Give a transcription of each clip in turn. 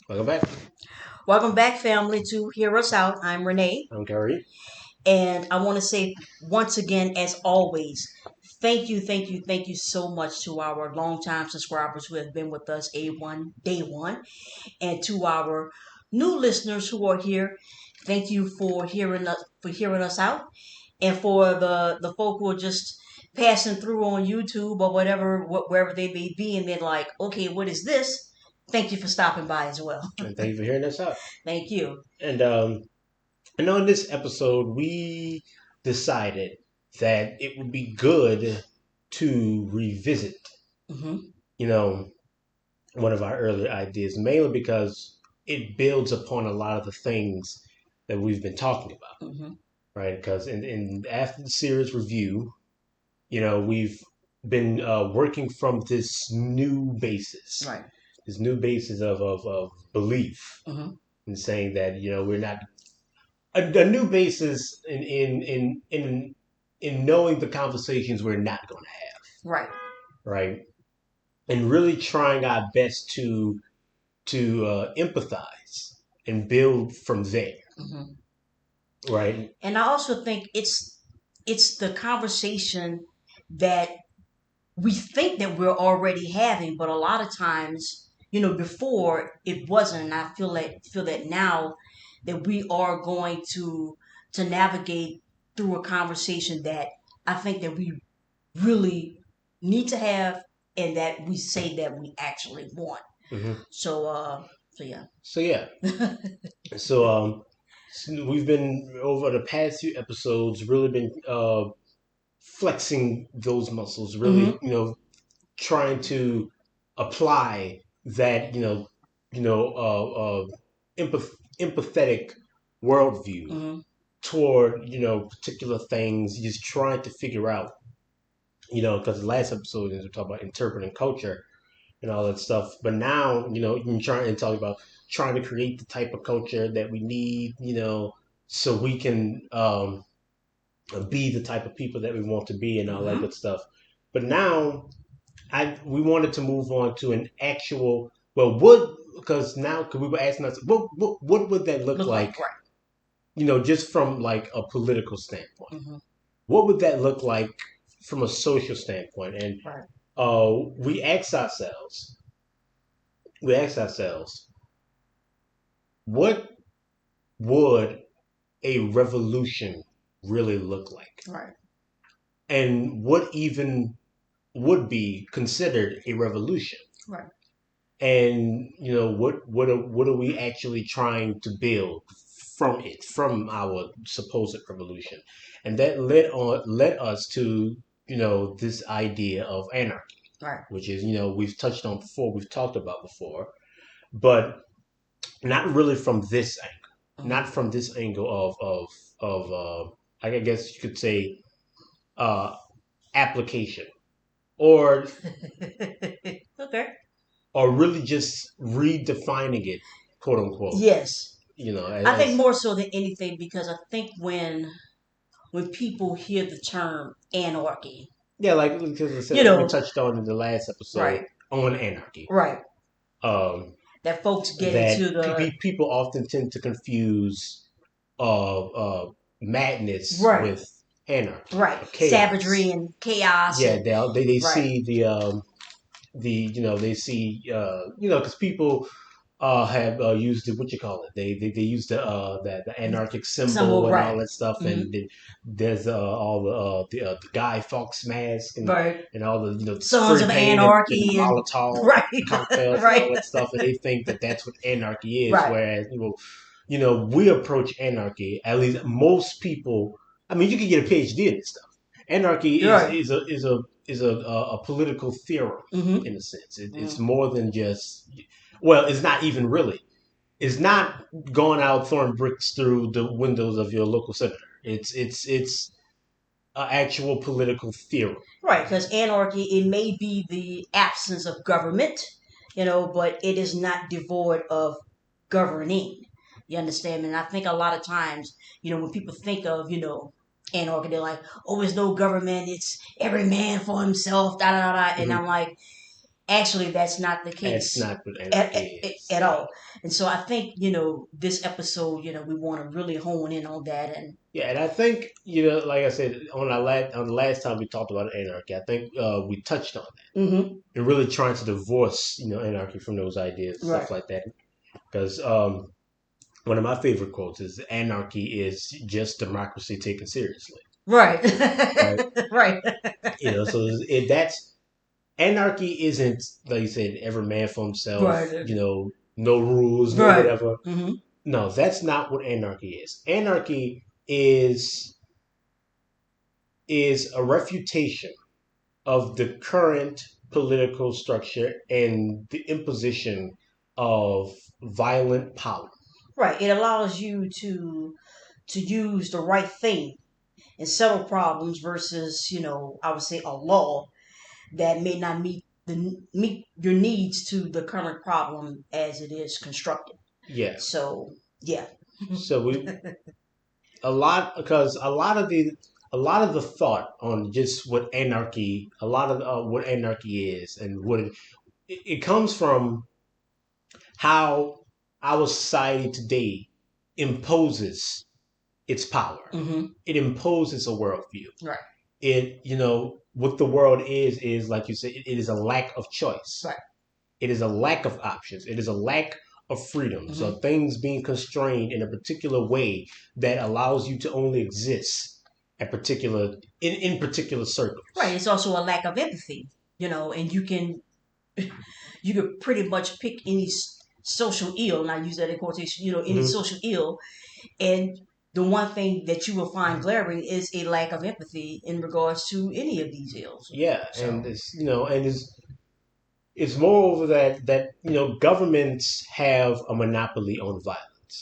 Welcome back. Welcome back, family, to Hear Us Out. I'm Renee, I'm Gary. and I want to say once again, as always, thank you so much to our longtime subscribers who have been with us day one, and to our new listeners who are here. Thank you for hearing us out, and for the folk who are just passing through on YouTube or wherever they may be, and they're like, okay, what is this? Thank you for stopping by as well. And thank you for hearing us out. Thank you. And I know in this episode we decided that it would be good to revisit, Hmm. you know, one of our earlier ideas, mainly because it builds upon a lot of the things that we've been talking about, Hmm. right? Because in after the series review, we've been working from Right. this new basis of belief, Hmm. and saying that we're not a new basis in knowing the conversations we're not going to have, Right. right? And really trying our best to empathize and build from there, Hmm. right? And I also think it's the conversation that we think that we're already having, but a lot of times, before it wasn't. And I feel that now that we are going to navigate through a conversation that I think that we really need to have, and that we say that we actually want. Hmm. So so yeah. So yeah, so we've been over the past few episodes really been flexing those muscles, really, Hmm. trying to apply that, empathetic worldview Hmm. toward, particular things, just trying to figure out, because the last episode is we talk about interpreting culture and all that stuff. But now, you're trying to talk about trying to create the type of culture that we need, so we can be the type of people that we want to be and all that Hmm. good stuff. But now we wanted to move on to an actual, well, what, because now, because we were asking us, what would that look Look like, like, right. just from like a political standpoint? Hmm. What would that look like from a social standpoint? And Right. we asked ourselves, we asked ourselves, what would a revolution really look like? Right. And what even would be considered a revolution? Right. And what are we actually trying to build from it, from our supposed revolution? And that led us to this idea of anarchy, Right. which is we've touched on before, we've talked about before, but not really from this angle, not Hmm. from this angle of I guess you could say uh application, or Okay. really just redefining it, quote unquote, Yes. I think as more so than anything, because I think when people hear the term anarchy, yeah, like because I said, you like we know, touched on in the last episode right, on anarchy, right, um, that folks get that into the people often tend to confuse madness right, with anarchy right, or savagery chaos. and chaos Yeah, and they right, see they see because people have used it. What you call it? They use the anarchic symbol symbol, and right, all that stuff, hmm, and there's all the Guy Fawkes mask right, and all the sons spray of paint and anarchy and Molotov right, cocktails and all right, that stuff, and they think that that's what anarchy is. right, Whereas we approach anarchy, at least most people. I mean, you can get a PhD in this stuff. Anarchy is right, is a is a is a political theorem hmm, in a sense. It's hmm, more than just, well, it's not even really. It's not going out throwing bricks through the windows of your local senator. It's an actual political theorem. right, because anarchy, it may be the absence of government, but it is not devoid of governing. You understand me? And I think a lot of times, when people think of, anarchy, they're like, oh, there's no government. It's every man for himself, da da da. And Mm-hmm. I'm like, actually, that's not the That's case not what at, anarchy at, is. at Yeah. all. And so I think, this episode, we want to really hone in on that. And Yeah, and I think like I said on the last time we talked about anarchy, I think we touched on that hmm and really trying to divorce anarchy from those ideas and right, stuff like that. Because one of my favorite quotes is "Anarchy is just democracy taken seriously." right, Right? right, So that's anarchy isn't like you said, every man for himself. right, No rules, no right. whatever. No, that's not what anarchy is. Anarchy is a refutation of the current political structure and the imposition of violent power. Right. It allows you to use the right thing and settle problems versus, I would say a law that may not meet your needs to the current problem as it is constructed. Yeah. So yeah. So we a lot because a lot of the thought on just what anarchy, a lot of what anarchy is and what it comes from how our society today imposes its power. hmm It imposes a worldview. Right. What the world is like you said, it is a lack of choice. Right. It is a lack of options. It is a lack of freedom. So hmm things being constrained in a particular way that allows you to only exist at in particular Right. circles. It's also a lack of empathy, and you could pretty much pick any social ill, and I use that in quotation, any Hmm. social ill, and the one thing that you will find glaring is a lack of empathy in regards to any of these ills. Yeah, and So it's moreover that governments have a monopoly on violence.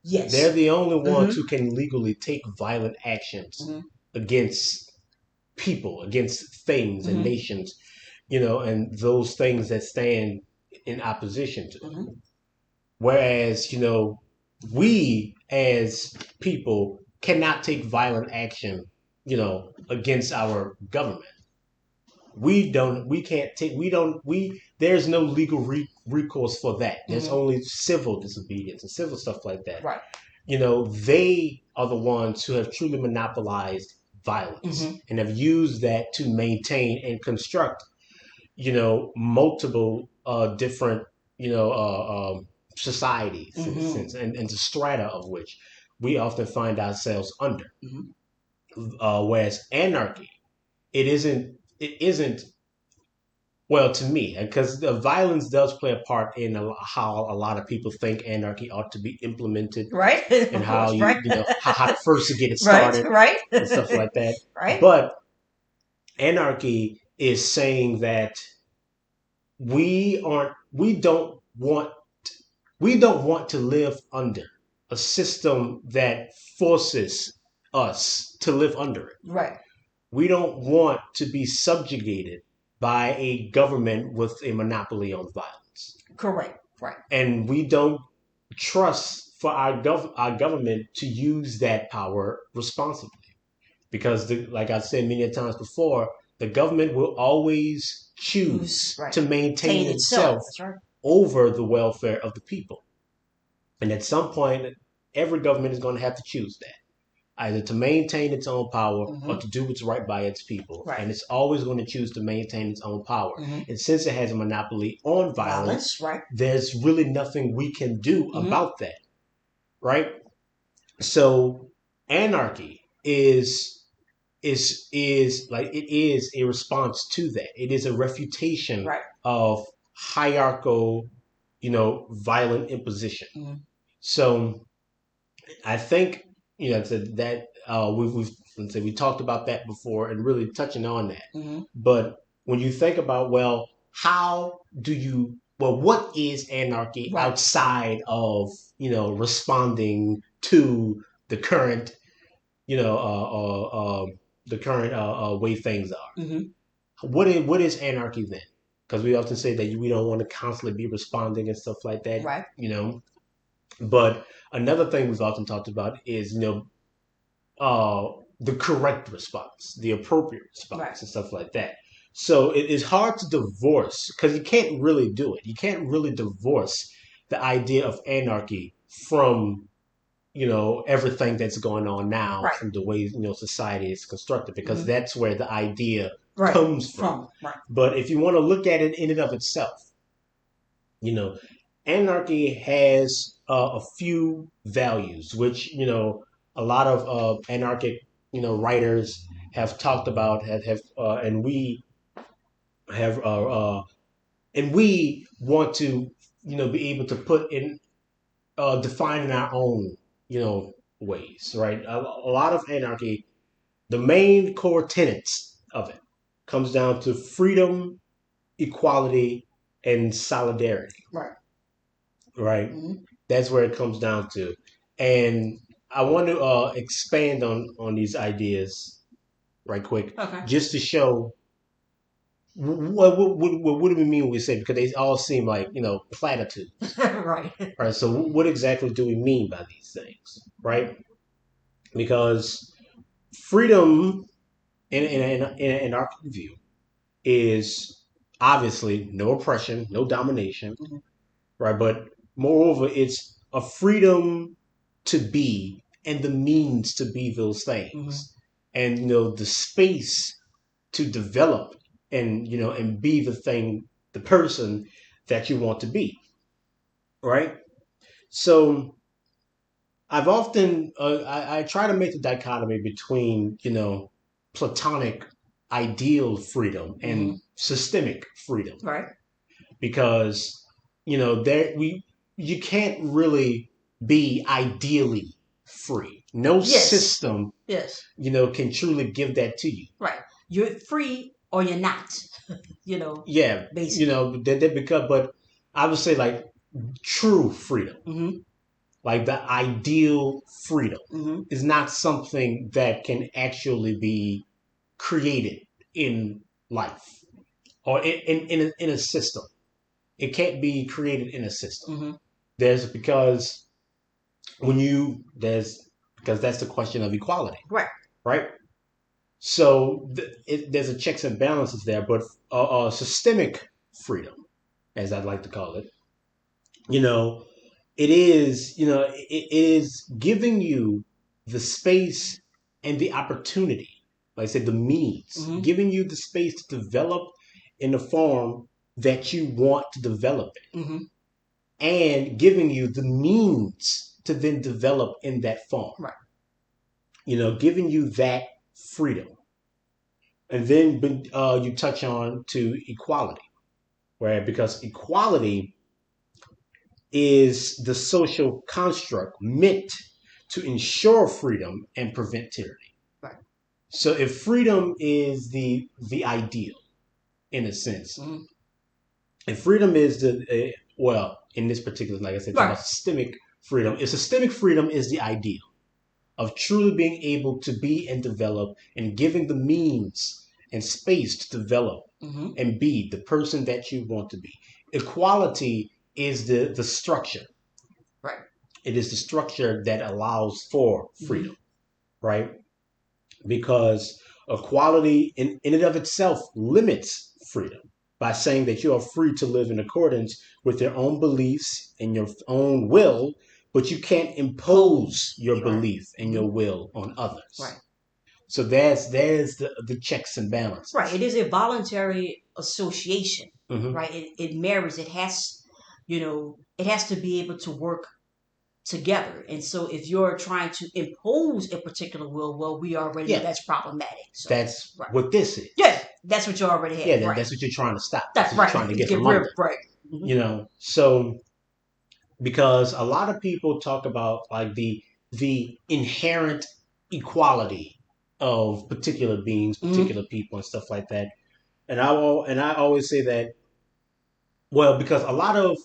They're yes. the only hmm ones who can legally take violent actions hmm against people, against things and hmm nations, and those things that stand in opposition to it. hmm Whereas, we as people cannot take violent action, against our government. We can't take, we don't, we, there's no legal recourse for that. There's hmm only civil disobedience and civil stuff like that. Right. They are the ones who have truly monopolized violence hmm and have used that to maintain and construct, multiple different, societies in a hmm sense, and the strata of which we often find ourselves under. hmm Whereas anarchy, it isn't well to me because the violence does play a part in how a lot of people think anarchy ought to be implemented Right. and Of how course. Right. how to first to get it right. started Right. and stuff like that. right. But anarchy is saying that we aren't we don't want to live under a system that forces us to live under it. Right. We don't want to be subjugated by a government with a monopoly on violence. Correct. Right. And we don't trust for our government to use that power responsibly. Because, like I said many times before, the government will always Choose. choose Right. to maintain Maintain itself. itself That's right. over the welfare of the people. And at some point, every government is going to have to choose that either to maintain its own power or hmm to do what's right by its people. Right. And it's always going to choose to maintain its own power. hmm And since it has a monopoly on violence, Violence. Right. there's really nothing we can do hmm about that, right? So anarchy is like it is a response to that. It is a refutation Right. of hierarchical, violent imposition. hmm So I think that we've let's say we talked about that before and really touching on that. hmm But when you think about how do you what is anarchy Right. outside of responding to the current you know the current way things are? hmm What is anarchy then? Because we often say that we don't want to constantly be responding and stuff like that. Right. But another thing we've often talked about is the correct response, the appropriate Right. response, and stuff like that. So it is hard to divorce because you can't really do it. You can't really divorce the idea of anarchy from everything that's going on now, Right. from the way society is constructed, because Hmm. that's where the idea Right. comes from. From. Right. But if you want to look at it in and of itself, you know, anarchy has a few values, which a lot of anarchic writers have talked about, have and we have and we want to be able to put in define in our own ways, right? A lot of anarchy, the main core tenets of it comes down to freedom, equality, and solidarity, Right. right? Hmm. That's where it comes down to. And I want to expand on these ideas right quick, Okay. just to show what do we mean when we say, because they all seem like platitudes, Right. right? So what exactly do we mean by these things, right? Because freedom in our view is obviously no oppression, no domination, Hmm. right? But moreover, it's a freedom to be and the means to be those Hmm. things, and the space to develop and be the thing, the person that you want to be, right? So I've often I try to make the dichotomy between platonic ideal freedom Hmm. and systemic freedom, Right. because there we you can't really be ideally free. No Yes. system Yes. can truly give that to you. Right. You're free or you're not. Yeah, Basically. that become, but I would say like true freedom, Hmm. like the ideal freedom, Hmm. is not something that can actually be created in life or in a system. It can't be created in a system. Hmm. There's because when you there's because that's the question of equality, Right. right? So there's a checks and balances there, but systemic freedom, as I'd like to call it, you know, it is it is giving you the space and the opportunity, like I said, the means, Hmm. giving you the space to develop in the form that you want to develop it, Hmm. and giving you the means to then develop in that form. Right. Giving you that freedom. And then you touch on to equality, right? Because equality is the social construct meant to ensure freedom and prevent tyranny. Right. So if freedom is the ideal in a sense, Hmm. and freedom is well, in this particular, like I said, talking Right. about systemic freedom. If systemic freedom is the ideal of truly being able to be and develop, and giving the means and space to develop Hmm. and be the person that you want to be. Equality is the structure. Right. It is the structure that allows for Hmm. freedom, right? Because equality in and of itself limits freedom by saying that you are free to live in accordance with your own beliefs and your own will, but you can't impose Pose. your Right. belief and Hmm. your will on Right. others. So there's the checks and Right. It balances. is a voluntary association. Hmm. Right. It marries. It has. It has to be able to work together. And so if you're trying to impose a particular will, well, we already know Yeah, that's problematic. So, that's right. what this is. Yeah, that's what you already Yeah, have. Right. that's what you're trying to stop. That's That's what you're right. trying to get Get from rid of, under. right. Hmm. So because a lot of people talk about like the inherent equality of particular beings, Hmm. particular people, and stuff like that. And I always say that, well, because a lot of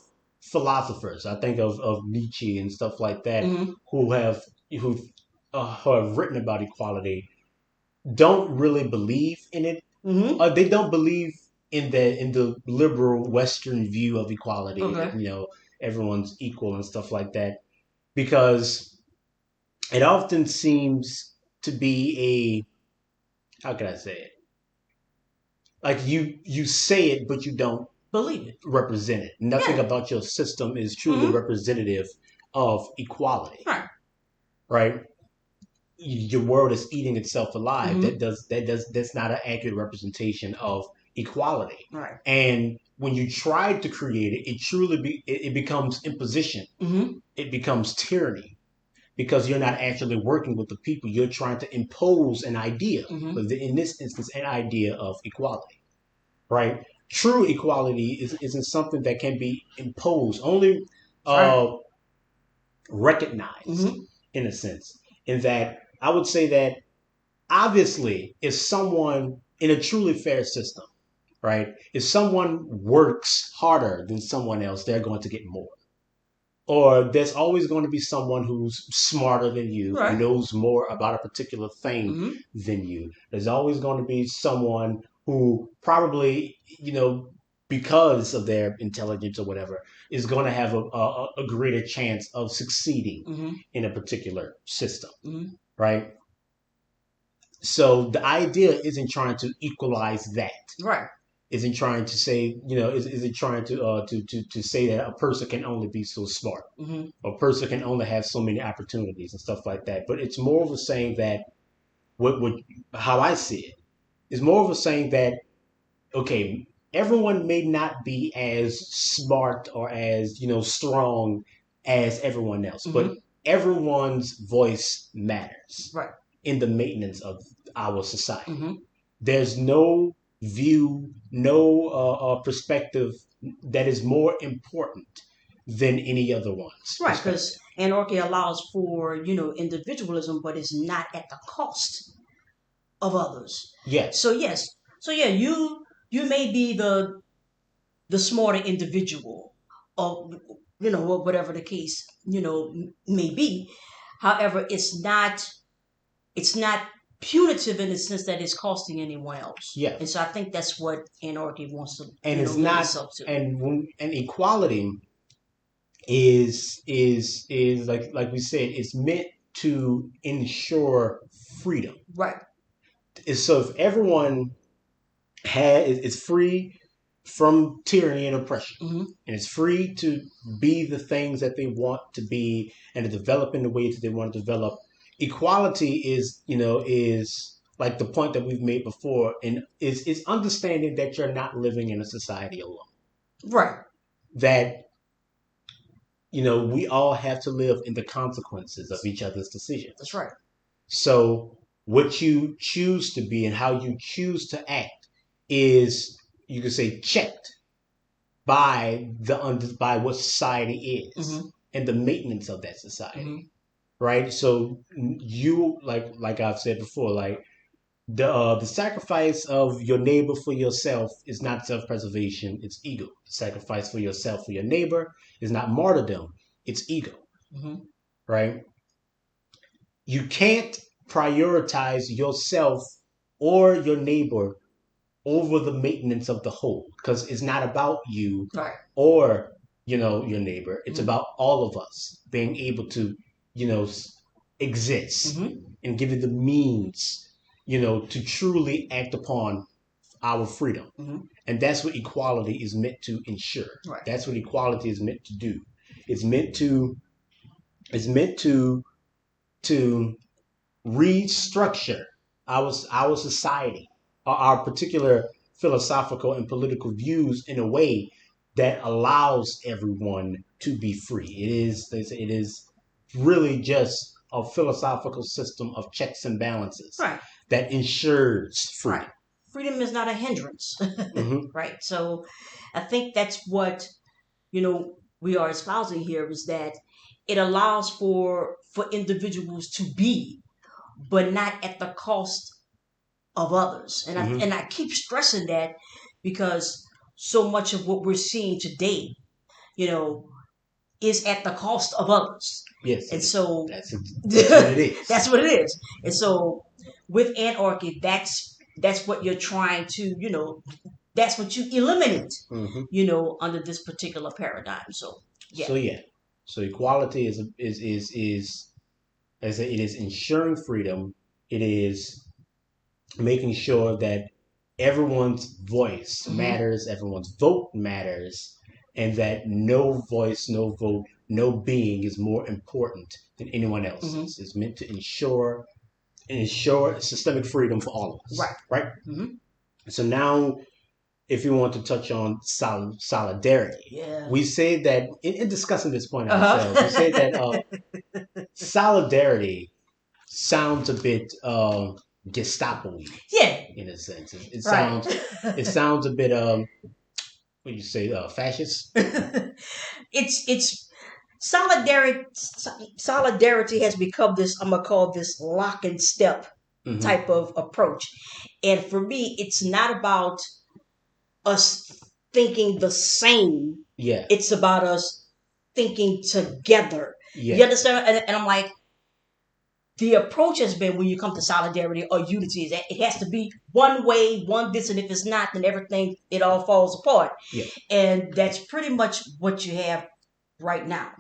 philosophers, I think of Nietzsche and stuff like that, Hmm. who have who have written about equality, don't really believe in it. Hmm. They don't believe in the liberal Western view of equality, that Okay. everyone's equal and stuff like that, because it often seems to be a, how can I say it? Like you say it, but you don't. Believe it. represented. Nothing Yeah. about your system is truly Mm-hmm. representative of equality, Right. right? Your world is eating itself alive. Mm-hmm. That's not an accurate representation of equality. Right. And when you try to create it, it becomes imposition. Mm-hmm. It becomes tyranny because you're not actually working with the people. You're trying to impose an idea, Mm-hmm. but in this instance, an idea of equality, right? True equality isn't something that can be imposed, only Right. uh, recognized Mm-hmm. in a sense. In that, I would say that obviously, if someone in a truly fair system, right, if someone works harder than someone else, they're going to get more. Or there's always going to be someone who's smarter than you, who Right. knows more about a particular thing Mm-hmm. than you. There's always going to be someone who probably, because of their intelligence or whatever, is going to have a greater chance of succeeding Mm-hmm. in a particular system, Mm-hmm. right? So the idea isn't trying to equalize that. Right. Isn't trying to say, isn't trying to say that a person can only be so smart. Mm-hmm. A person can only have so many opportunities and stuff like that. But it's more of a saying that what how I see it is more of a saying that okay, everyone may not be as smart or as strong as everyone else, but Mm-hmm. everyone's voice matters Right. in the maintenance of our society. Mm-hmm. There's no view, no perspective that is more important than any other one's Right. perspective. Because anarchy allows for individualism, but it's not at the cost of others. So Yes. yes. So yeah, you may be the smarter individual, or whatever the case may be. However, it's not punitive in the sense that it's costing anyone else. And Yes. so I think that's what anarchy wants to And it's lend not, itself to. and equality is like we said, it's meant to ensure freedom. Right. So if everyone is free from tyranny and oppression, Mm-hmm. and it's free to be the things that they want to be and to develop in the ways that they want to develop. Equality is like the point that we've made before, and is understanding that you're not living in a society alone. Right. That we all have to live in the consequences of each other's That's decisions. right. So what you choose to be and how you choose to act is, you could say, checked by what society is Mm-hmm. and the maintenance of that society, Mm-hmm. right? So you like I've said before, like the sacrifice of your neighbor for yourself is not self-preservation, it's ego. The sacrifice for yourself for your neighbor is not martyrdom, it's ego, Mm-hmm. right? You can't prioritize yourself or your neighbor over the maintenance of the whole, because it's not about you Right. or your neighbor. It's Mm-hmm. about all of us being able to you know exist Mm-hmm. and give it the means to truly act upon our freedom. Mm-hmm. And that's what equality is meant to ensure. Right. That's what equality is meant to do. It's meant to restructure our society, our particular philosophical and political views in a way that allows everyone to be free. It is really just a philosophical system of checks and balances Right. that ensures Right. freedom. Freedom is not a hindrance. Hmm. Right. So I think that's what we are espousing here, is that it allows for individuals to be, but not at the cost of others. And I Hmm. and I keep stressing that because so much of what we're seeing today, you know, is at the cost of others. Yes, And so that's what it is. that's what it is. And so with anarchy, that's what you're trying to, that's what you eliminate, Hmm. under this particular paradigm. So yeah. So yeah, so equality is it is ensuring freedom. It is making sure that everyone's voice matters, everyone's vote matters, and that no voice, no vote, no being is more important than anyone else's. It's meant to ensure systemic freedom for all of us. Right. Right. So now, if you want to touch on solidarity, we say that in discussing this point ourselves, we say that solidarity sounds a bit Gestapo-y. Yeah. In a sense, it sounds it sounds a bit what do you say, fascist. It's solidarity has become this, I'm gonna call this lock and step type of approach. And for me, it's not about us thinking the same. Yeah. It's about us thinking together. Yeah. You understand? And I'm like, the approach has been, when you come to solidarity or unity, is that it has to be one way, one this, and if it's not, then everything, it all falls apart. Yeah. And that's pretty much what you have right now.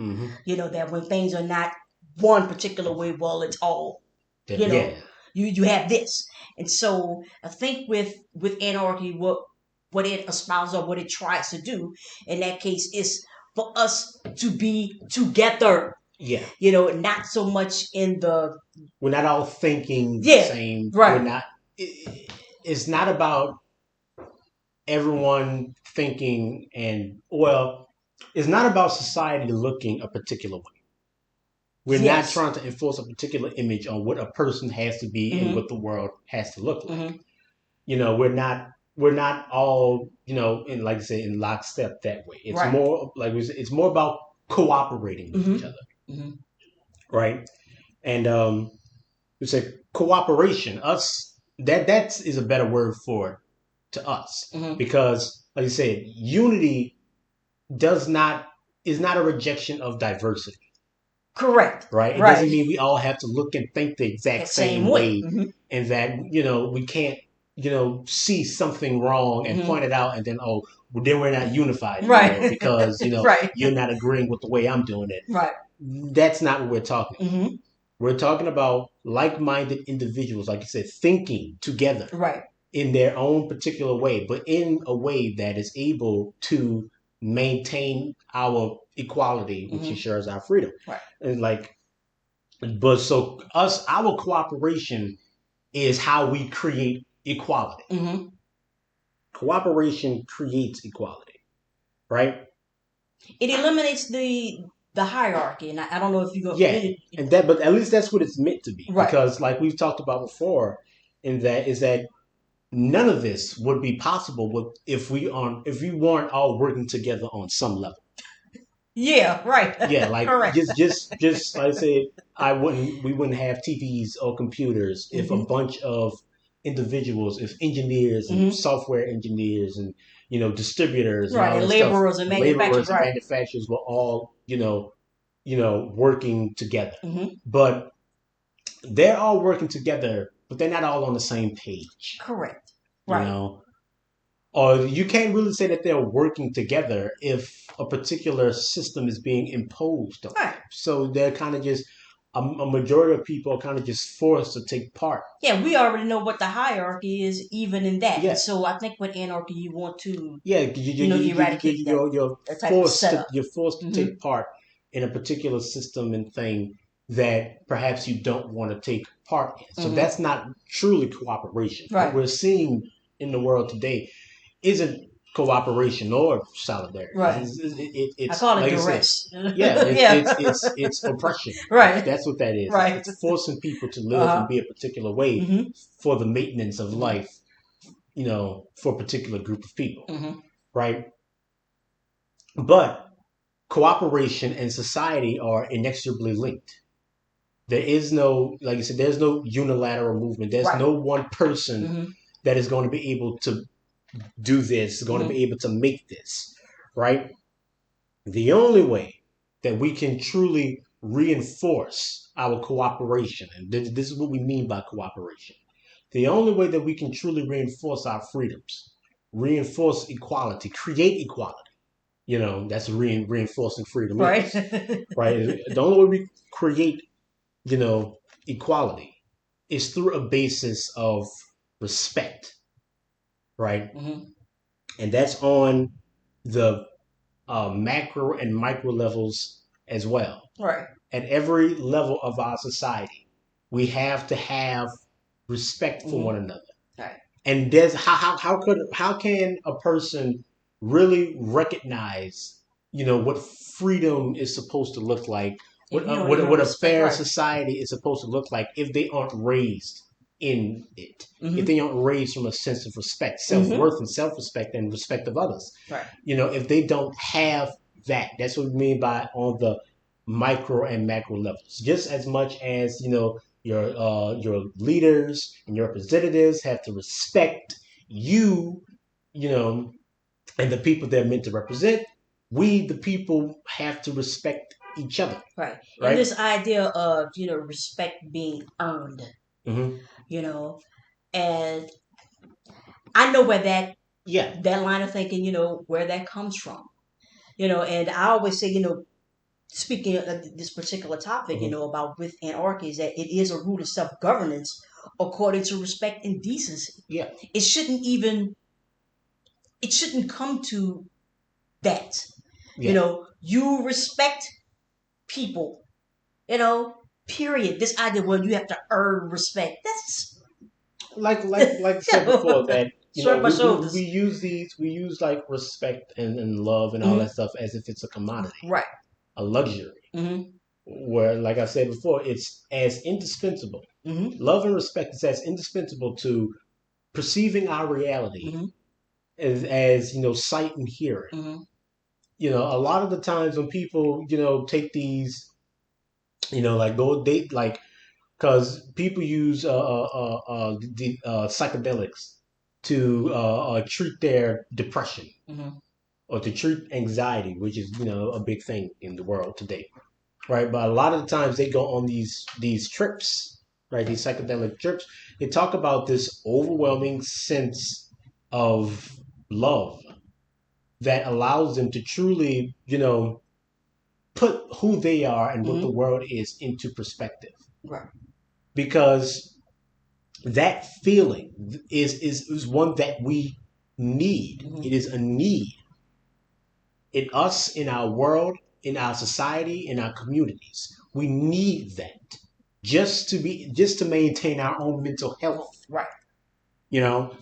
You know, that when things are not one particular way, well, it's all, you know, you have this. And so I think with anarchy, what it espouses or what it tries to do in that case is for us to be together. Yeah. You know, not so much in the... We're not all thinking the same. Right. We're not... It's not about everyone thinking it's not about society looking a particular way. We're not trying to enforce a particular image on what a person has to be and what the world has to look like. You know, we're not all, you know, in, like I say, in lockstep that way. It's more like it's more about cooperating with each other. Right? And we say cooperation. That is a better word for it to us. Because, like I said, unity is not a rejection of diversity. Correct. Right? It doesn't mean we all have to look and think the exact same way. And that, you know, we can't, you know, see something wrong and point it out and then, then we're not unified anymore because, you know, you're not agreeing with the way I'm doing it. Right. That's not what we're talking about. We're talking about like-minded individuals, like you said, thinking together in their own particular way, but in a way that is able to maintain our equality, which ensures our freedom. Right. And our cooperation is how we create equality. Cooperation creates equality, right? It eliminates the hierarchy, and I don't know if you go. But at least that's what it's meant to be, because like we've talked about before, is that none of this would be possible if we weren't all working together on some level. Yeah, right. Yeah, like just like I said, we wouldn't have TVs or computers if a bunch of individuals, if engineers and software engineers and, you know, distributors and laborers and manufacturers were all, you know, working together. But they're all working together, but they're not all on the same page. Correct. You know? Or you can't really say that they're working together if a particular system is being imposed on them. So they're kind of just, a majority of people are kind of just forced to take part. Yeah, we already know what the hierarchy is, even in that. Yeah. So I think with anarchy, you want to, eradicate you're forced to take part in a particular system and thing that perhaps you don't want to take part in. So that's not truly cooperation. What we're seeing in the world today isn't cooperation or solidarity. Right. It's I call it duress. It's oppression. Right. That's what that is. Right. It's forcing people to live and be a particular way for the maintenance of life, you know, for a particular group of people. Right. But cooperation and society are inexorably linked. There is no, like I said, there's no unilateral movement. There's no one person that is going to be able to do this, going to be able to make this, right? The only way that we can truly reinforce our cooperation, and this is what we mean by cooperation, the only way that we can truly reinforce our freedoms, reinforce equality, create equality, you know, that's reinforcing freedom. Right. Right? The only way we create, you know, equality is through a basis of respect. right? Mm-hmm. And that's on the macro and micro levels as well. Right. At every level of our society, we have to have respect for one Mm-hmm. another. Right. And there's how can a person really recognize what freedom is supposed to look like, If you don't even what a respect, fair right. society is supposed to look like if they aren't raised in it, if Mm-hmm. they aren't raised from a sense of respect, Mm-hmm. self-worth and self-respect and respect of others. Right. If they don't have that, that's what we mean by on the micro and macro levels, just as much as your leaders and your representatives have to respect you, you know, and the people they're meant to represent. We, the people, have to respect each other, Right. And right? this idea of, respect being earned, Mm-hmm. you know, and I know where Yeah. that line of thinking, where that comes from. And I always say, speaking of this particular topic, Mm-hmm. about with anarchy, is that it is a root of self-governance according to respect and decency. Yeah. It shouldn't even, it shouldn't come to that. Yeah. You respect people, period. This idea, well, you have to earn respect. That's, Like I said before, that shrug my we shoulders. use like respect and love and all Hmm. that stuff as if it's a commodity, Right. a luxury. Hmm. Where, like I said before, it's as indispensable. Hmm. Love and respect is as indispensable to perceiving our reality Hmm. as sight and hearing. Hmm. A lot of the times when people take these, like go date, like, because people use psychedelics to treat their depression Hmm. or to treat anxiety, which is a big thing in the world today, right? But a lot of the times they go on these trips, right? These psychedelic trips. They talk about this overwhelming sense of love that allows them to truly, put who they are and what the Hmm. world is into perspective. Right. Because that feeling is one that we need. It Hmm. is a need in us, in our world, in our society, in our communities. We need that just to maintain our own mental health. Right.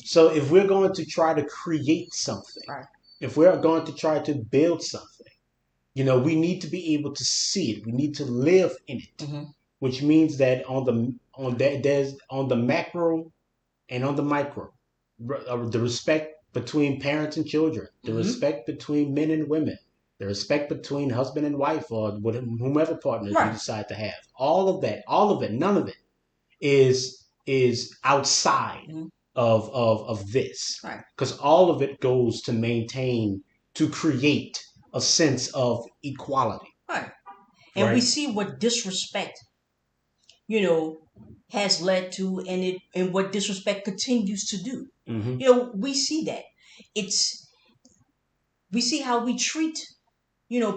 So if we're going to try to create something, Right. if we're going to try to build something, we need to be able to see it. We need to live in it, Hmm. which means that there's on the macro and on the micro, the respect between parents and children, the Hmm. respect between men and women, the respect between husband and wife, or whomever partners you Right. decide to have. All of it, none of it is outside Hmm. of this, Right. because all of it goes to maintain, to create a sense of equality, Right. And we right? see what disrespect, you know, has led to, and what disrespect continues to do. Mm-hmm. We see that. It's we see how we treat,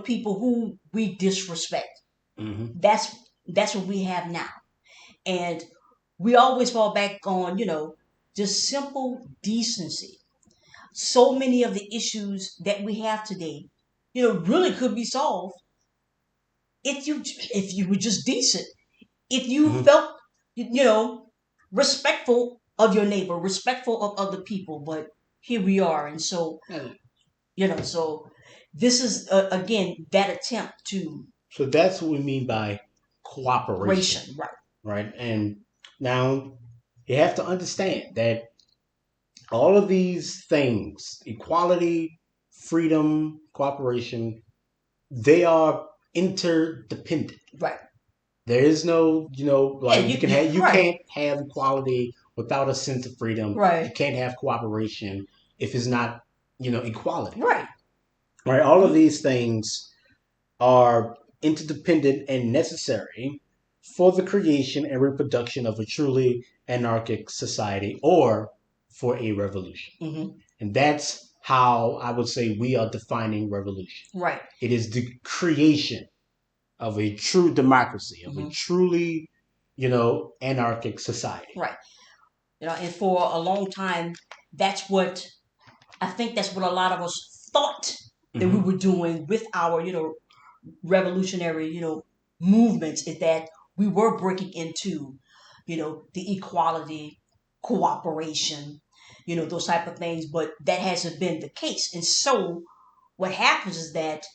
people who we disrespect. Mm-hmm. That's what we have now. And we always fall back on, just simple decency. So many of the issues that we have today, really could be solved if you were just decent, if you Mm-hmm. felt, you know, respectful of your neighbor, respectful of other people. But here we are, and so, so this is, again, that attempt to So that's what we mean by cooperation, ration, right? right? And now you have to understand that all of these things, equality, freedom, cooperation, they are interdependent. Right. There is no, Yeah, like you right, can't have equality without a sense of freedom. You right, can't have cooperation if it's not, equality. right. Right? All of Mhm. these things are interdependent and necessary for the creation and reproduction of a truly anarchic society or for a revolution. Mhm. And that's how I would say we are defining revolution. Right. It is the creation of a true democracy, of a Mhm. truly, anarchic society. Right. And for a long time, that's what I think that's what a lot of us thought that we were doing with our, revolutionary, movements, is that we were breaking into, the equality, cooperation, those type of things, but that hasn't been the case. And so what happens is that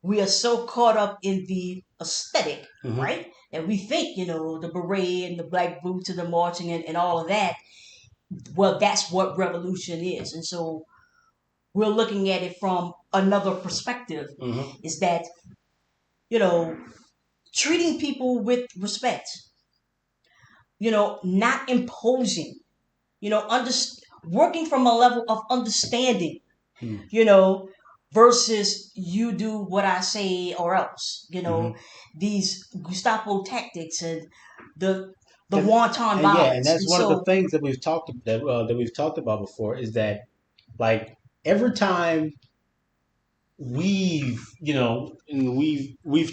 we are so caught up in the aesthetic, right? That we think, the beret and the black boots and the marching and all of that, well, that's what revolution is. And so we're looking at it from another perspective, is that, you know, treating people with respect, not imposing, under, working from a level of understanding, you know, versus you do what I say or else, these Gestapo tactics and the wanton Yeah, and violence. that's And one of the so, things that we've talked about before is that like every time we've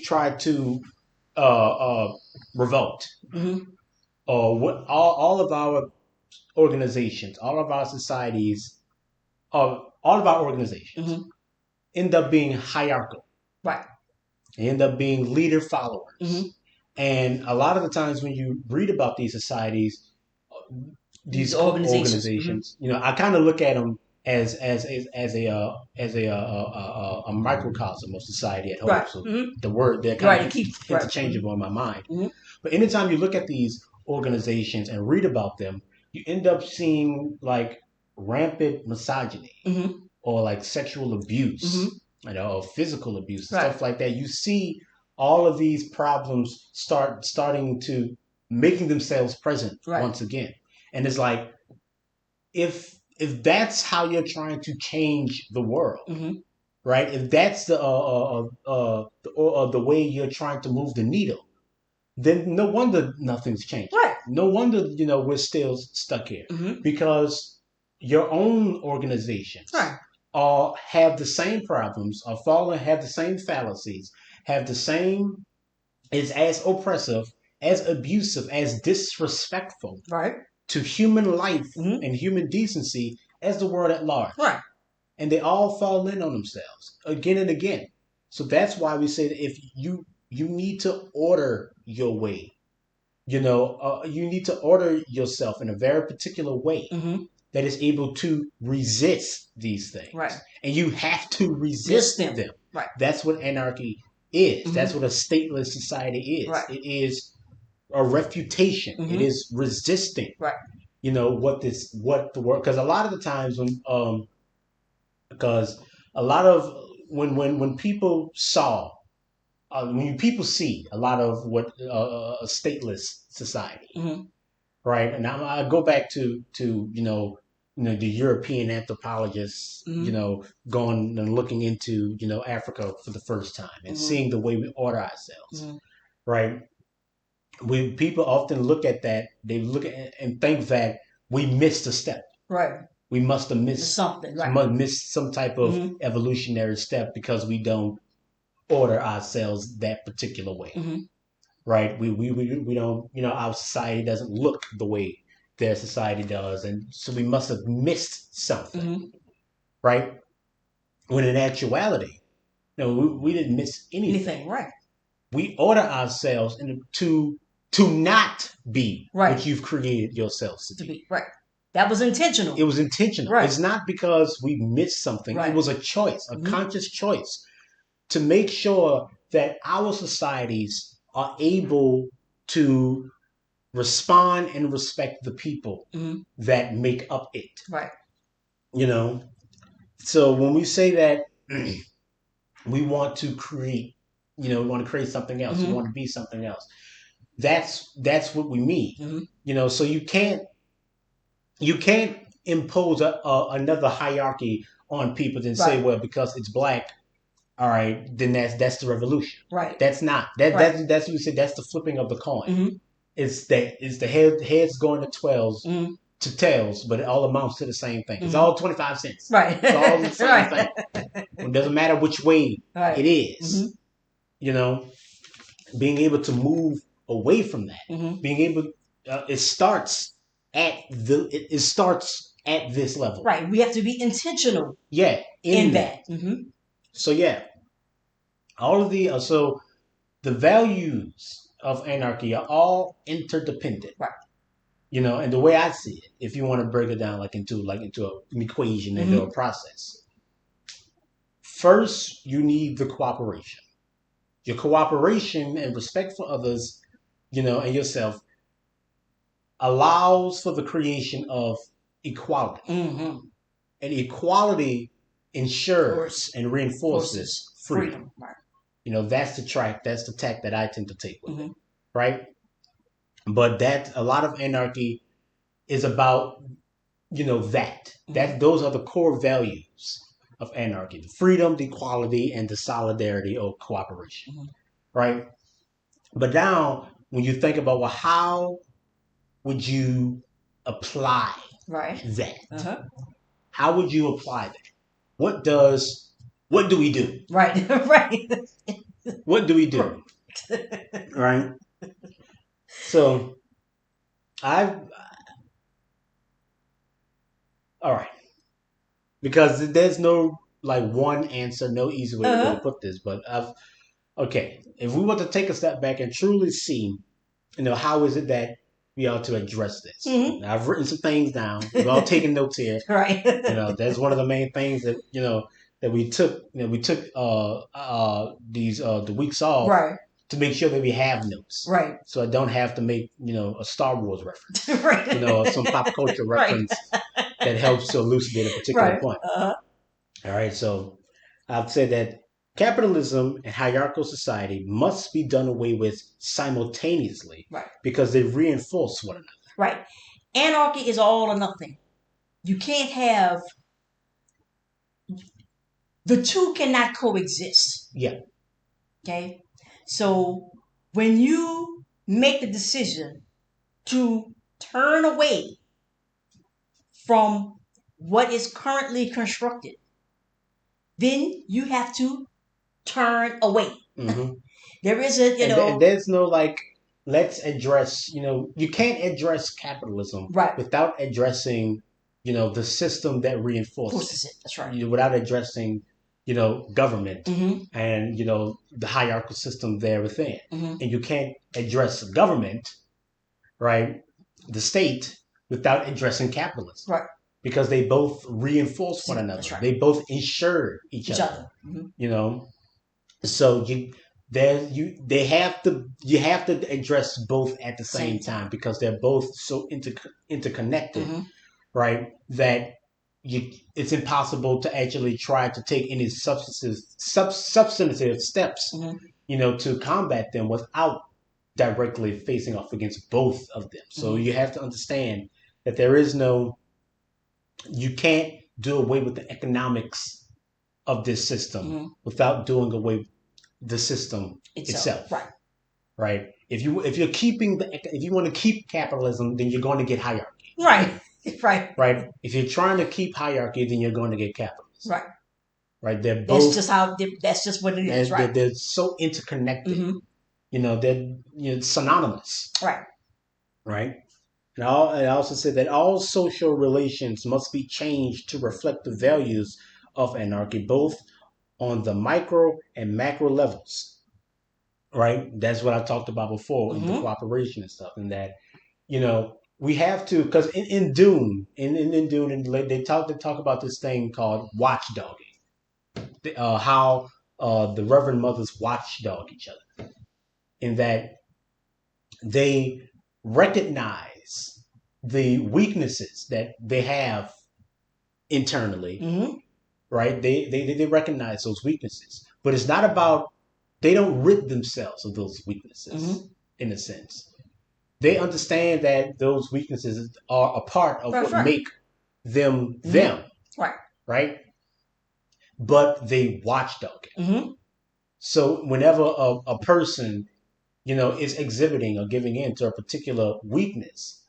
tried to revolt or what all of our organizations, all of our societies, all of our organizations end up being hierarchical. right. They end up being leader followers. And a lot of the times when you read about these societies, these organizations, I kind of look at them as a microcosm of society at home. Right. So the word they're kind of interchangeable in my mind. But anytime you look at these organizations and read about them, you end up seeing like rampant misogyny or like sexual abuse, or physical abuse, and stuff like that. You see all of these problems starting to making themselves present once again. And it's like if that's how you're trying to change the world, right? If that's the way you're trying to move the needle, then no wonder nothing's changed. Right. No wonder we're still stuck here because your own organizations have the same problems, have the same fallacies, have the same is as oppressive, as abusive, as disrespectful to human life and human decency as the world at large. Right. And they all fall in on themselves again and again. So that's why we say that if you need to order your way, you need to order yourself in a very particular way that is able to resist these things. Right. And you have to resist them. Right. That's what anarchy is. That's what a stateless society is. Right. It is a refutation. It is resisting. Right. What the world, because a lot of the times because a lot of when people saw when people see a lot of what a stateless society, right? And I go back to the European anthropologists, going and looking into Africa for the first time and seeing the way we order ourselves, right? When people often look at that, they look at and think that we missed a step. Right. We must have missed something. Right. Must miss some type of evolutionary step because we don't order ourselves that particular way. Right? We don't, our society doesn't look the way their society does, and so we must have missed something. Right? When in actuality, we didn't miss anything. Right. We order ourselves to not be what you've created yourselves to be. Right. That was intentional. It was intentional. Right. It's not because we missed something. It was a choice, a conscious choice to make sure that our societies are able to respond and respect the people that make up it. Right. So when we say that we want to create, we want to create something else, we want to be something else, that's what we mean. So you can't impose another hierarchy on people and say, well, because it's black, all right, then that's the revolution. Right. That's not. That's what we say. That's the flipping of the coin. It's the heads going to 12s to tails, but it all amounts to the same thing. It's all 25 cents. Right. It's all the same thing. It doesn't matter which way it is. Being able to move away from that, being able, it starts at this level. Right. We have to be intentional. Yeah, in that. Mm-hmm. So yeah, all of the values of anarchy are all interdependent. Right. And the way I see it, if you want to break it down into an equation, Mm-hmm. into a process, first you need the cooperation. Your cooperation and respect for others, and yourself allows for the creation of equality. Mm-hmm. And equality ensures and reinforces freedom. Right. That's the track, that's the tack that I tend to take with it, Mm-hmm. right? But that a lot of anarchy is about, that. Mm-hmm. Those are the core values of anarchy: the freedom, the equality, and the solidarity or cooperation, Mm-hmm. right? But now, when you think about, well, how would you apply Right. that? Uh-huh. How would you apply that? What do we do? Right. Right. What do we do? Right? So I've all right. Because there's no like one answer, no easy way to really put this, but okay. If we were to take a step back and truly see, how is it that we ought to address this? Mm-hmm. Now, I've written some things down. We're all taking notes here. Right. That's one of the main things that that we took. We took these the weeks off, right. to make sure that we have notes, Right. so I don't have to make a Star Wars reference, Right. or some pop culture reference that helps to elucidate a particular Right. point. All right, so I've said that capitalism and hierarchical society must be done away with simultaneously, Right. because they reinforce one another. Right. Anarchy is all or nothing. You can't have the two cannot coexist. Yeah. Okay. So when you make the decision to turn away from what is currently constructed, then you have to turn away. Mm-hmm. There is a, and there's no like, let's address, you can't address capitalism right. without addressing, the system that reinforces it. That's right. Without addressing, government, Mm-hmm. and, the hierarchical system there within. Mm-hmm. And you can't address government, right, the state, without addressing capitalism. Right. Because they both reinforce one another. That's right. They both ensure each other. Mm-hmm. So you have to address both at the same time, because they're both so interconnected, Mm-hmm. right? That it's impossible to actually try to take any substantive steps, Mm-hmm. To combat them without directly facing off against both of them. So Mm-hmm. you have to understand that there is no, you can't do away with the economics of this system without doing away with the system itself. Right. Right. If you want to keep capitalism, then you're going to get hierarchy. Right. Right. Right. If you're trying to keep hierarchy, then you're going to get capitalism. Right. Right. They're both. That's just what it is. Right. They're so interconnected. Mm-hmm. They're synonymous. Right. Right. And I also said that all social relations must be changed to reflect the values of anarchy, both on the micro and macro levels. Right? That's what I talked about before, in the cooperation and stuff. And that, we have to, because in Dune, in Dune, and they talk about this thing called watchdogging. How the Reverend Mothers watchdog each other. In that they recognize the weaknesses that they have internally, right? They recognize those weaknesses, but it's not about, they don't rid themselves of those weaknesses, in a sense. They understand that those weaknesses are a part of what make them them, right? But they watchdog it. So whenever a person, is exhibiting or giving in to a particular weakness,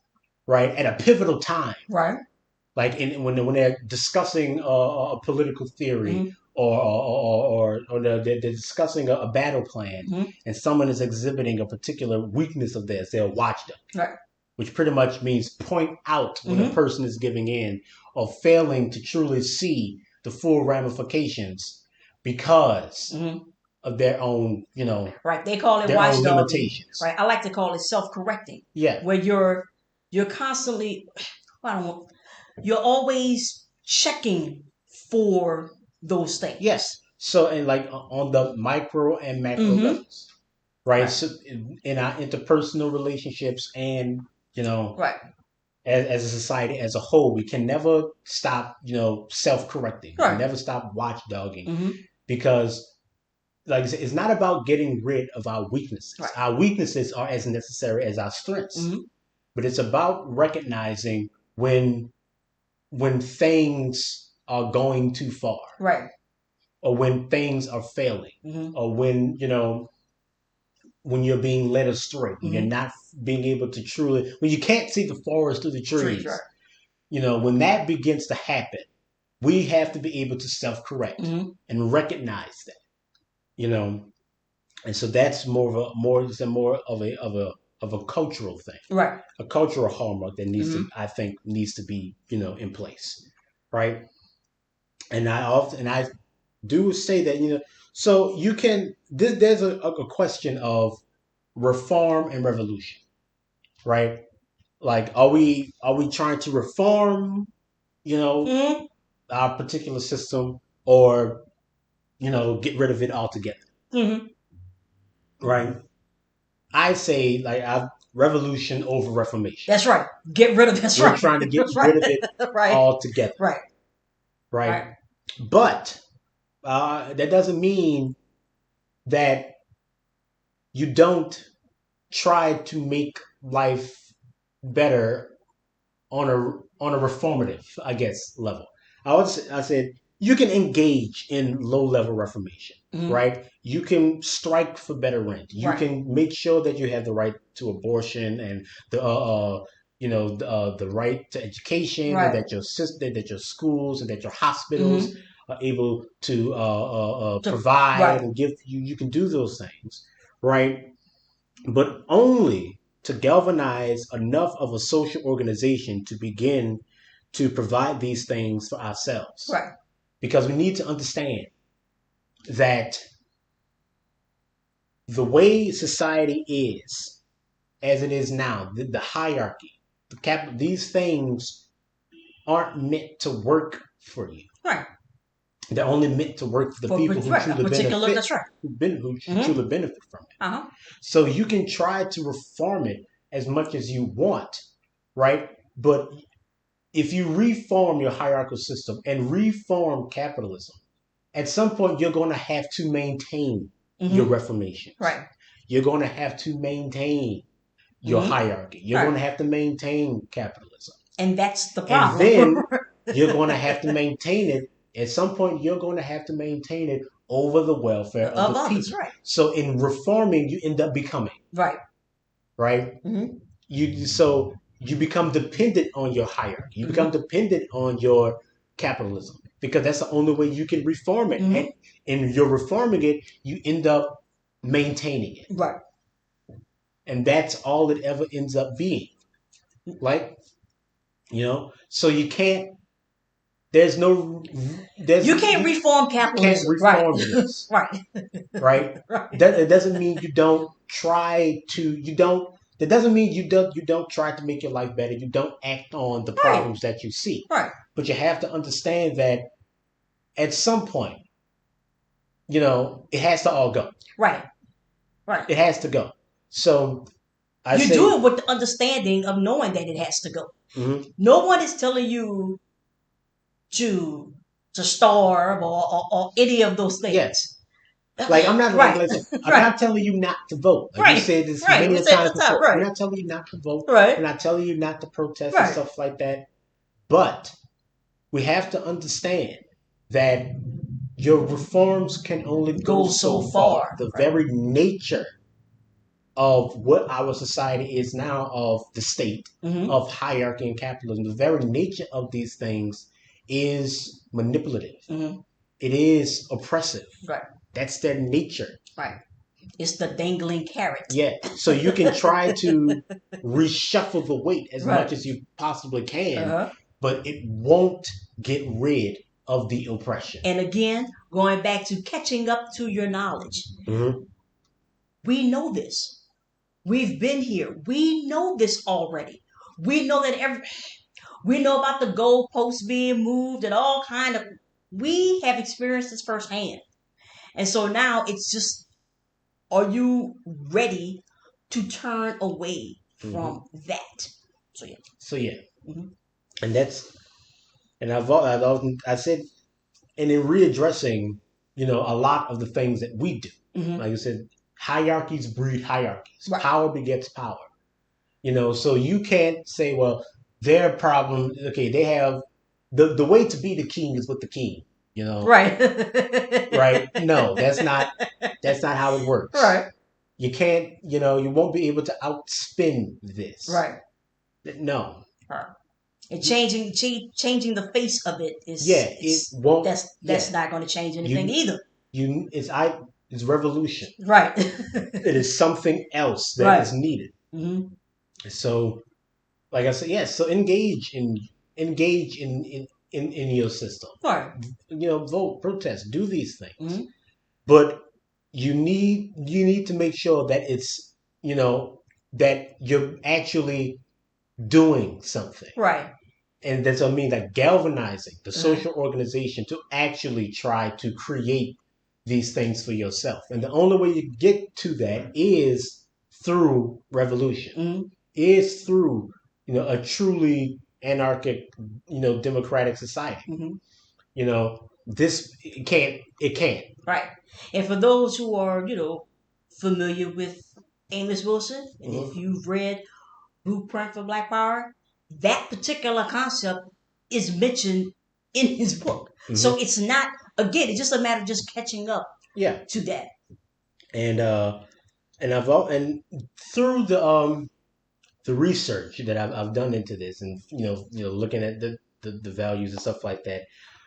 right, at a pivotal time, right, like when they're discussing a political theory, or they're discussing a battle plan, and someone is exhibiting a particular weakness of theirs, they'll watch them. Right. which pretty much means point out when a person is giving in or failing to truly see the full ramifications because of their own, Right. They call it their own watchdogging. limitations. Right. I like to call it self-correcting. Yeah. Where you're constantly, I don't know, you're always checking for those things. Yes. So, and like on the micro and macro levels, right? So in our interpersonal relationships and, Right. as a society as a whole, we can never stop, self-correcting. We can Right. never stop watchdogging because, like I said, it's not about getting rid of our weaknesses. Right. Our weaknesses are as necessary as our strengths, but it's about recognizing when things are going too far, Right. or when things are failing, or when when you're being led astray, when you're not being able to truly, when you can't see the forest through the trees. Right. When that begins to happen, we have to be able to self-correct and recognize that. And so that's more of a cultural thing, Right. a cultural hallmark that I think needs to be in place, right? And I do say that so you can there's a question of reform and revolution, right? Like, are we trying to reform our particular system, or get rid of it altogether, right? I say, like, revolution over reformation. That's right. Get rid of that's We're right. trying to get That's rid of right. it Right. altogether, Right. right? But that doesn't mean that you don't try to make life better on a reformative, I guess, level. I said you can engage in low level reformation, right? You can strike for better rent. You can make sure that you have the right to abortion and the right to education, and that your schools and that your hospitals are able to provide and give you. You can do those things, right? But only to galvanize enough of a social organization to begin to provide these things for ourselves. Right. Because we need to understand that the way society is, as it is now, the hierarchy, these things aren't meant to work for you. Right. They're only meant to work for the people who truly benefit. That's right. Who truly benefit from it. So you can try to reform it as much as you want, right? But if you reform your hierarchical system and reform capitalism, at some point you're going to have to maintain your reformations. Right. You're going to have to maintain your hierarchy. You're going to have to maintain capitalism. And that's the problem. And then you're going to have to maintain it. At some point, you're going to have to maintain it over the welfare of the others, people. right. So in reforming, you end up becoming. Right. Right? So you become dependent on your hierarchy. You become dependent on your capitalism, because that's the only way you can reform it. And in you're reforming it, you end up maintaining it. Right. And that's all it ever ends up being. Like, so you can't. You can't reform capitalism. You can't reform this. Right. Right. It doesn't mean you don't try to. You don't. That doesn't mean you don't try to make your life better. You don't act on the problems that you see. Right. But you have to understand that at some point, it has to all go. Right. Right. It has to go. So you do it with the understanding of knowing that it has to go. No one is telling you to starve or any of those things. Yes. Like, I'm not I'm not telling you not to vote. Like you said this many times before. I'm not telling you not to vote. Right. I'm not telling you not to protest and stuff like that. But we have to understand that your reforms can only go so far. The very nature of what our society is now, of the state, of hierarchy and capitalism, the very nature of these things is manipulative. It is oppressive. Right. That's their nature. Right. It's the dangling carrot. Yeah. So you can try to reshuffle the weight as much Right. as you possibly can, Uh-huh. but it won't get rid of the oppression. And again, going back to catching up to your knowledge. Hmm. We know this. We've been here. We know this already. We know that we know about the goalposts being moved and all kind of we have experienced this firsthand. And so now it's just, are you ready to turn away Hmm. from that? So yeah. So yeah, Hmm. and that's and I've often I said, and in readdressing, a lot of the things that we do, Hmm. like I said, hierarchies breed hierarchies. Right. Power begets power. So you can't say, well, their problem. Okay, they have the way to be the king is with the king. Right. Right? No, that's not how it works. Right. You can't. You won't be able to outspin this. Right. No. Right. And changing the face of it Yeah, is it it's won't. that's Yeah, not going to change anything you either. it's revolution. Right. It is something else that Right. is needed. Hmm. So, like I said, yes. So engage in your system. Right. Vote, protest, do these things. Hmm. But you need to make sure that it's that you're actually doing something. Right. And that's what I mean, like galvanizing the Uh-huh. social organization to actually try to create these things for yourself. And the only way you get to that is through revolution, Hmm. is through a truly anarchic, democratic society. Hmm. This it can't. Right. And for those who are, familiar with Amos Wilson, and if Hmm. you've read Blueprint for Black Power, that particular concept is mentioned in his book. So Hmm. it's not, again, it's just a matter of just catching up Yeah, to that. and through the research that I've done into this, and looking at the values and stuff like that,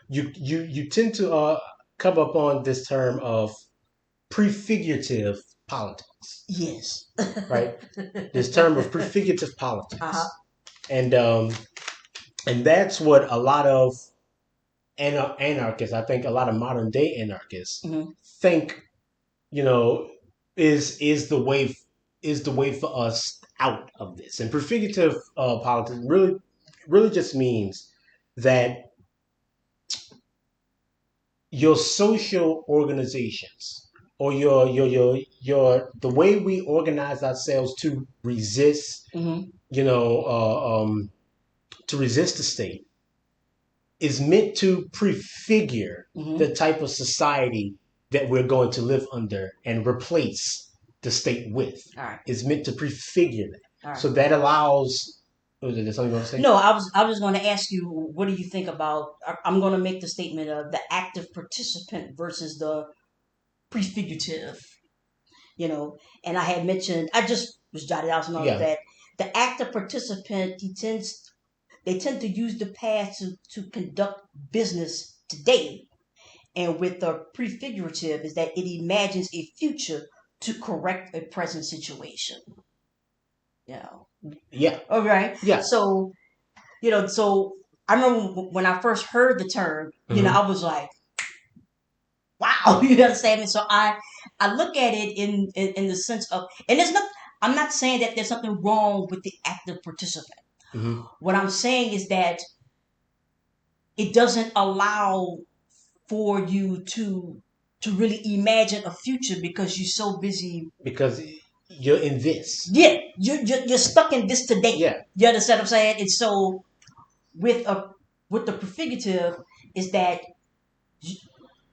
you tend to come up on this term of prefigurative politics, Yes. right? This term of prefigurative Uh-huh. politics, and that's what a lot of anarchists, I think, a lot of modern day anarchists Hmm. think, you know, is the way for us out of this. And prefigurative politics really just means that your social organizations, or the way we organize ourselves to resist, Hmm. you know, to resist the state, is meant to prefigure Hmm. the type of society that we're going to live under and replace the state with. All right. Is meant to prefigure that. All right. So that allows. Was there something you want to say? No, I was going to ask you, what do you think about? I'm going to make the statement of the active participant versus the prefigurative. And I had mentioned, I just was jotted out some notes Yeah. that the active participant, they tend to use the past to conduct business today, and with the prefigurative is that it imagines a future to correct a present situation. You know. Yeah. Okay. Yeah. So I remember when I first heard the term, Hmm. I was like, wow, you understand me? So I look at it in the sense of, and there's not. I'm not saying that there's something wrong with the active participant. Hmm. What I'm saying is that it doesn't allow for you to really imagine a future because you're so busy. Because you're in this. Yeah, you're stuck in this today. Yeah. You understand what I'm saying? And so with a with the prefigurative is that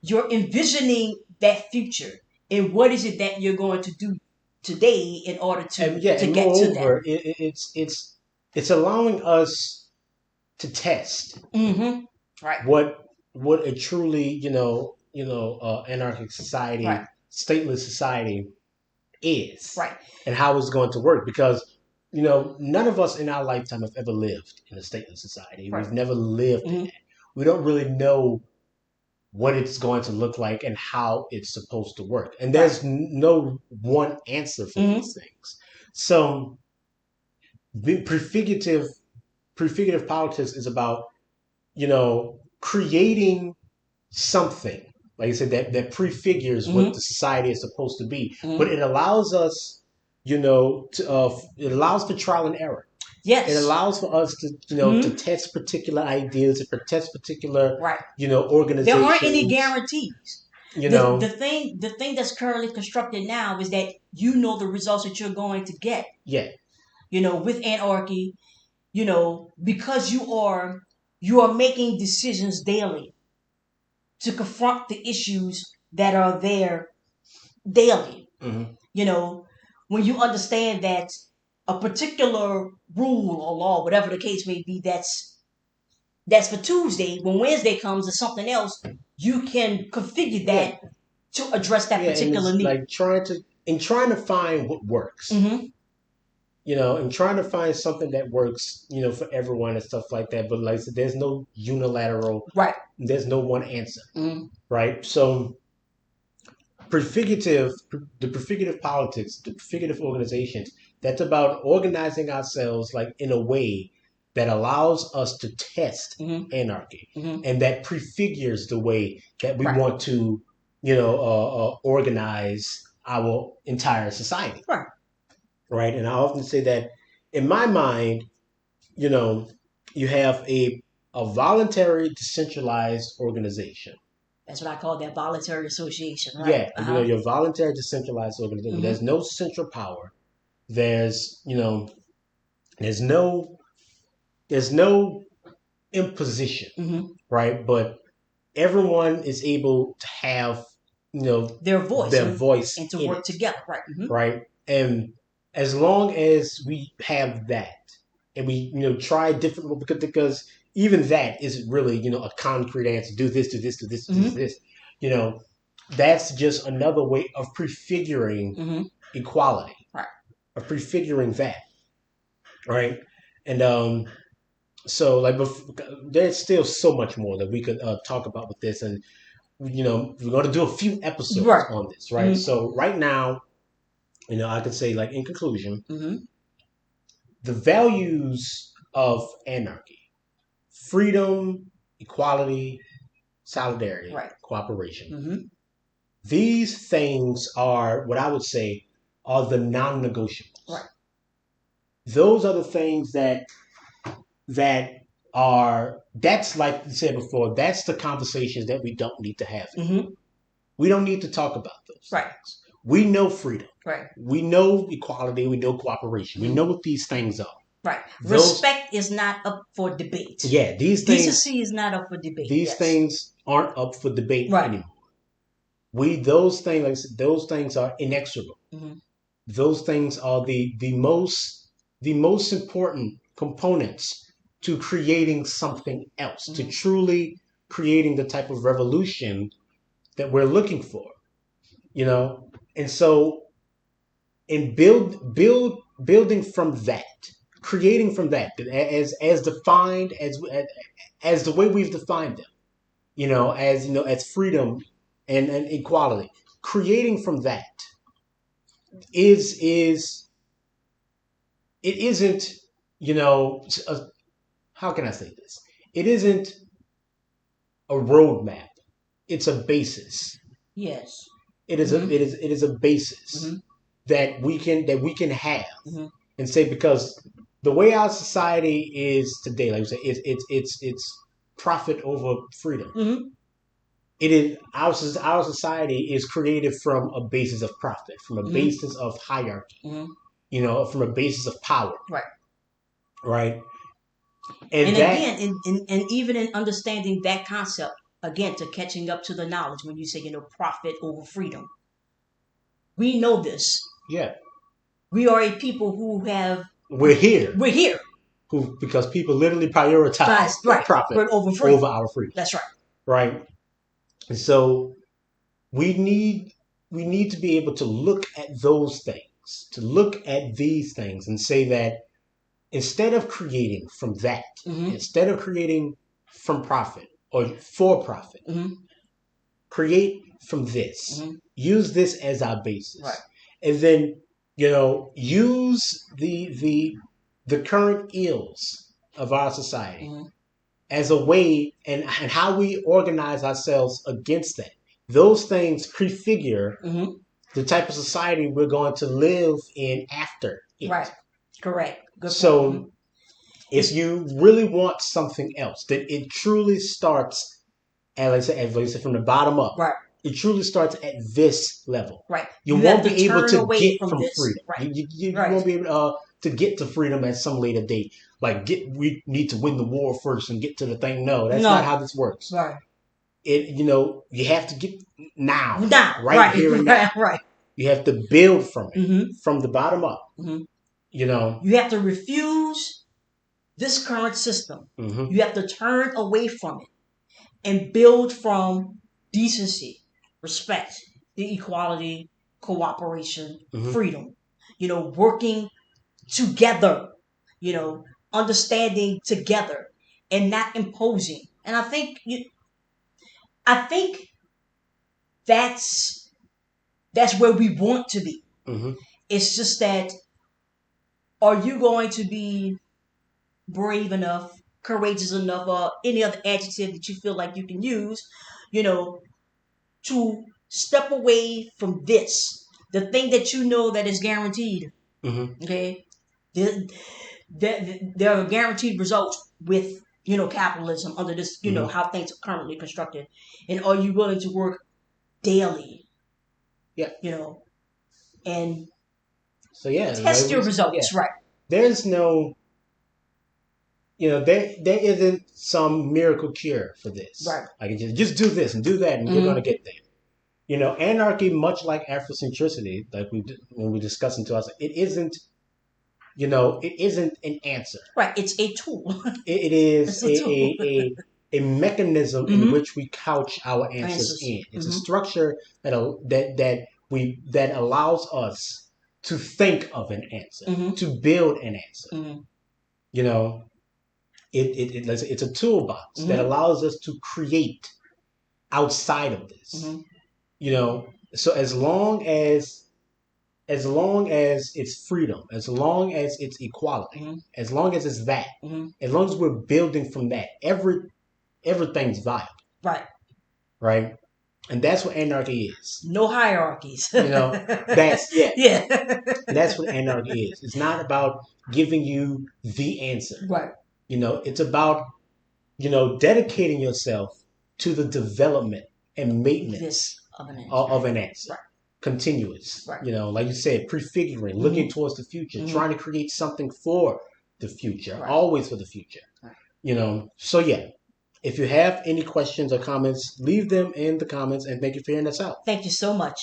you're envisioning that future, and what is it that you're going to do today in order And to yeah, to and get to that. moreover, it's allowing us to test Mm-hmm. Right. what a truly anarchic Right. society, stateless society is, Right. and how it's going to work. Because none of us in our lifetime have ever lived in a stateless society. Right. We've never lived in Mm-hmm. that. We don't really know what it's going to look like and how it's supposed to work. And Right. there's no one answer for Mm-hmm. these things. So the prefigurative politics is about, creating something, like I said, that prefigures what Mm-hmm. the society is supposed to be. But Mm-hmm. it allows us, it allows for trial and error. It Yes. allows for us to, to Mm-hmm. test particular ideas, to test particular, Right. There aren't any organizations. guarantees. You The know, thing that's currently constructed now is that you know the results that you're going to get. yeah, With anarchy, because you are making decisions daily to confront the issues that are there daily. hmm You know, when you understand that a particular rule or law, whatever the case may be, that's for Tuesday. When Wednesday comes or something else, you can configure yeah, that to address that yeah, and particular it's need. like trying to find what works. Mm-hmm. And trying to find something that works, for everyone and stuff like that. But like I said, there's no unilateral, Right. there's no one answer, Mm-hmm. right? So prefigurative, the prefigurative politics, the prefigurative organizations, that's about organizing ourselves like in a way that allows us to test Mm-hmm. anarchy, Mm-hmm. and that prefigures the way that we Right. want to, organize our entire society, Right. right? And I often say that in my mind, you know, you have a voluntary decentralized organization. That's what I call that voluntary association. Right. Yeah, Uh huh. your voluntary decentralized organization. Mm-hmm. There's no central power. There's there's no there's no imposition, Mm-hmm. right? But everyone is able to have Their voice their voice and to in work it, together. Right. Mm-hmm. right? And as long as we have that, and we try different, because even that isn't really a concrete answer. Do this, do this, do this, do this, do Mm-hmm. this. You know, that's just another way of prefiguring Mm-hmm. equality, Right. of prefiguring that, right? And so like there's still so much more that we could talk about with this, and we're going to do a few episodes Right. on this, right? Mm-hmm. So right now, I could say, like, in conclusion, Mm-hmm. the values of anarchy: freedom, equality, solidarity, Right. cooperation. Mm-hmm. These things are what I would say are the non-negotiables. Right. Those are the things that that's, like you said before, that's the conversations that we don't need to have. Mm-hmm. We don't need to talk about those Right. things. We know freedom. Right. We know equality. We know cooperation. We Mm-hmm. know what these things are. Right. Those, Respect is not up for debate. yeah, Decency is not up for debate. these Yes. things aren't up for debate Right. anymore. Those things, like I said, those things are inexorable. Mm-hmm. Those things are the most important components to creating something else, to Mm-hmm. truly creating the type of revolution that we're looking for. And so, in building from that, creating from that, as defined as the way we've defined them, as freedom and equality, creating from that is it isn't, how can I say this? It isn't a roadmap. It's a basis. Yes. It is Mm-hmm. it is a basis Mm-hmm. that we can have, Mm-hmm. and say, because the way our society is today, like we say, it's profit over freedom. Mm-hmm. It is our society is created from a basis of profit, from a Mm-hmm. basis of hierarchy, Mm-hmm. from a basis of power, Right. right? And And that, again, and even in understanding that concept, again, to catching up to the knowledge, when you say, profit over freedom, we know this. yeah, We are a people who have, we're here, we're here. because people literally prioritize Right. profit Over freedom. over our freedom, That's right. right? And so we need to be able to look at those things, to look at these things, and say that instead of creating from that, Mm-hmm. instead of creating from profit or for profit, Mm-hmm. create from this, Mm-hmm. use this as our Right. basis, and then use the current ills of our society Mm-hmm. as a way, and how we organize ourselves against that. Those things prefigure Mm-hmm. the type of society we're going to live in after Right. it. Correct. Good point. Mm-hmm. So if It's you really want something else, then it truly starts, as I said, from the bottom up. right. It truly starts at this level. Right. You You have won't to be able turn to away get from from this. freedom. Right. You Right. won't be able to get to freedom at some later date. Like we need to win the war first and get to the thing. No, that's not No. how this works. Right. You have to get now, Now. right Right. here and now. Right. Right. You have to build from it, Mm-hmm. from the bottom up. Mm-hmm. You know. You have to refuse this current system. Mm-hmm. You have to turn away from it and build from decency, respect, the equality, cooperation, Mm-hmm. freedom. Working together, understanding together and not imposing. And I think that's where we want to be. Mm-hmm. It's just that, are you going to be brave enough, courageous enough, or any other adjective that you feel like you can use, you know, to step away from this, the thing that you know that is guaranteed. Mm-hmm. Okay, there, there are guaranteed results with capitalism under this, Mm-hmm. how things are currently constructed, and are you willing to work daily, Yeah. and So yeah, test your results, right? there's no, there isn't some miracle cure for this. Right. Like just do this and do that, and you're gonna Mm-hmm. get there. Anarchy, much like Afrocentricity, like when we discuss into us, it isn't an answer. Right. It's a tool. It is It's a tool. a mechanism in Mm-hmm. which we couch our answers Answers. in. It's a Mm-hmm. structure that allows us to think of an answer, Mm-hmm. to build an answer. Mm-hmm. You know, it's a toolbox that Mm-hmm. allows us to create outside of this. Mm-hmm. So as long as it's freedom, as long as it's equality, Mm-hmm. as long as it's that, Mm-hmm. as long as we're building from that, everything's viable, Right. right? And that's what anarchy is. No hierarchies. That's yeah, Yeah. that's what anarchy is. It's not about giving you the answer. Right. It's about dedicating yourself to the development and maintenance This of an answer. of an answer. Right. Continuous. Right. Like you said, prefiguring, looking towards the future, Mm-hmm. trying to create something for the future, Right. always for the future. Right. So yeah. If you have any questions or comments, leave them in the comments, and thank you for hearing us out. Thank you so much.